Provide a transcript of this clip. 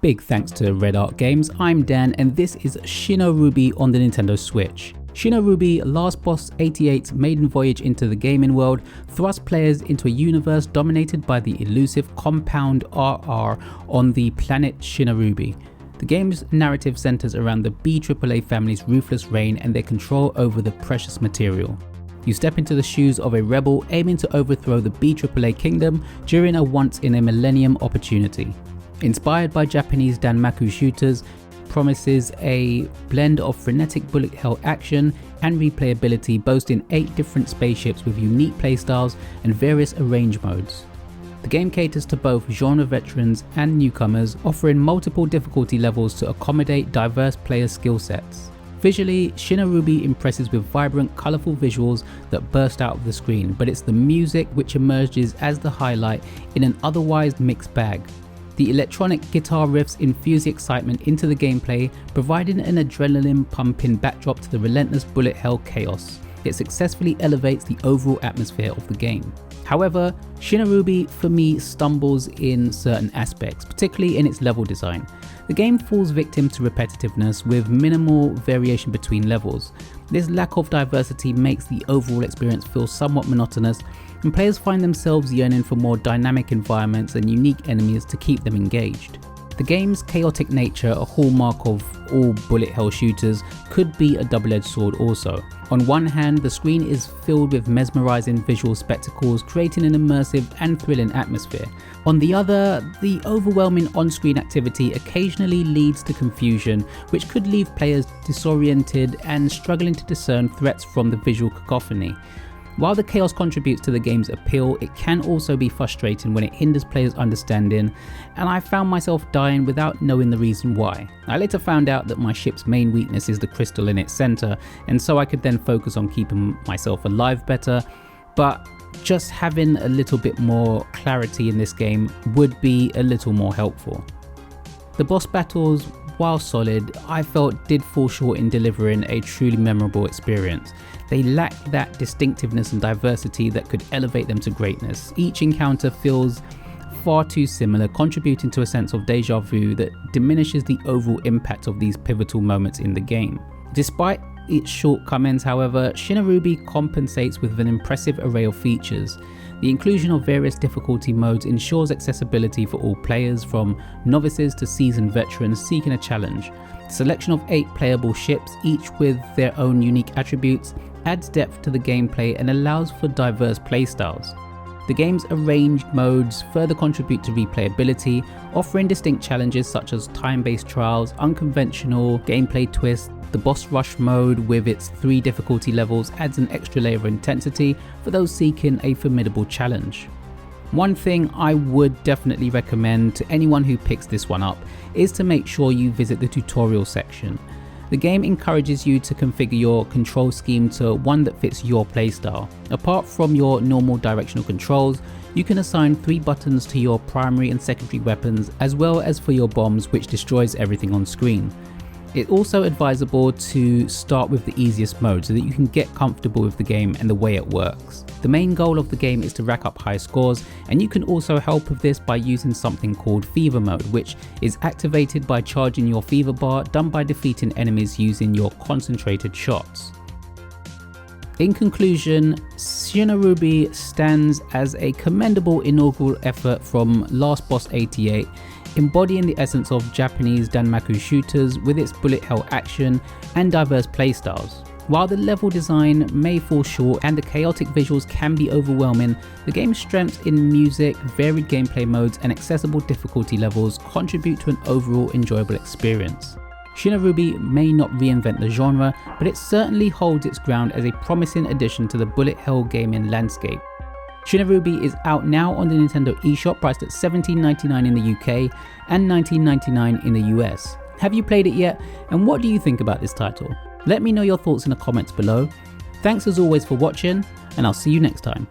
Big thanks to Red Art Games, I'm Dan and this is Shinorubi on the Nintendo Switch. Shinorubi, Last Boss 88's maiden voyage into the gaming world, thrust players into a universe dominated by the elusive compound RR on the planet Shinorubi. The game's narrative centers around the BAAA family's ruthless reign and their control over the precious material. You step into the shoes of a rebel aiming to overthrow the BAAA kingdom during a once-in-a-millennium opportunity. Inspired by Japanese Danmaku shooters, promises a blend of frenetic bullet hell action and replayability, boasting 8 different spaceships with unique playstyles and various arrange modes. The game caters to both genre veterans and newcomers, offering multiple difficulty levels to accommodate diverse player skill sets. Visually, Shinorubi impresses with vibrant, colourful visuals that burst out of the screen, but it's the music which emerges as the highlight in an otherwise mixed bag. The electronic guitar riffs infuse the excitement into the gameplay, providing an adrenaline-pumping backdrop to the relentless bullet hell chaos. It successfully elevates the overall atmosphere of the game. However, Shinorubi for me stumbles in certain aspects, particularly in its level design. The game falls victim to repetitiveness with minimal variation between levels. This lack of diversity makes the overall experience feel somewhat monotonous, and players find themselves yearning for more dynamic environments and unique enemies to keep them engaged. The game's chaotic nature, a hallmark of all bullet hell shooters, could be a double-edged sword also. On one hand, the screen is filled with mesmerizing visual spectacles, creating an immersive and thrilling atmosphere. On the other, the overwhelming on-screen activity occasionally leads to confusion, which could leave players disoriented and struggling to discern threats from the visual cacophony. While the chaos contributes to the game's appeal, it can also be frustrating when it hinders players' understanding, and I found myself dying without knowing the reason why. I later found out that my ship's main weakness is the crystal in its center, and so I could then focus on keeping myself alive better, but just having a little bit more clarity in this game would be a little more helpful. The boss battles, while solid, I felt did fall short in delivering a truly memorable experience. They lack that distinctiveness and diversity that could elevate them to greatness. Each encounter feels far too similar, contributing to a sense of deja vu that diminishes the overall impact of these pivotal moments in the game. Despite its shortcomings, however, Shinorubi compensates with an impressive array of features. The inclusion of various difficulty modes ensures accessibility for all players, from novices to seasoned veterans seeking a challenge. The selection of 8 playable ships, each with their own unique attributes, adds depth to the gameplay and allows for diverse playstyles. The game's arranged modes further contribute to replayability, offering distinct challenges such as time-based trials, unconventional gameplay twists. The boss rush mode with its 3 difficulty levels adds an extra layer of intensity for those seeking a formidable challenge. One thing I would definitely recommend to anyone who picks this one up is to make sure you visit the tutorial section. The game encourages you to configure your control scheme to one that fits your playstyle. Apart from your normal directional controls, you can assign 3 buttons to your primary and secondary weapons, as well as for your bombs, which destroys everything on screen. It's also advisable to start with the easiest mode so that you can get comfortable with the game and the way it works. The main goal of the game is to rack up high scores, and you can also help with this by using something called Fever Mode, which is activated by charging your fever bar, done by defeating enemies using your concentrated shots. In conclusion, Shinorubi stands as a commendable inaugural effort from Last Boss 88, embodying the essence of Japanese Danmaku shooters with its bullet hell action and diverse playstyles. While the level design may fall short and the chaotic visuals can be overwhelming, the game's strengths in music, varied gameplay modes, and accessible difficulty levels contribute to an overall enjoyable experience. Shinorubi may not reinvent the genre, but it certainly holds its ground as a promising addition to the bullet hell gaming landscape. Shinorubi is out now on the Nintendo eShop, priced at $17.99 in the UK and $19.99 in the US. Have you played it yet? And what do you think about this title? Let me know your thoughts in the comments below. Thanks as always for watching, and I'll see you next time.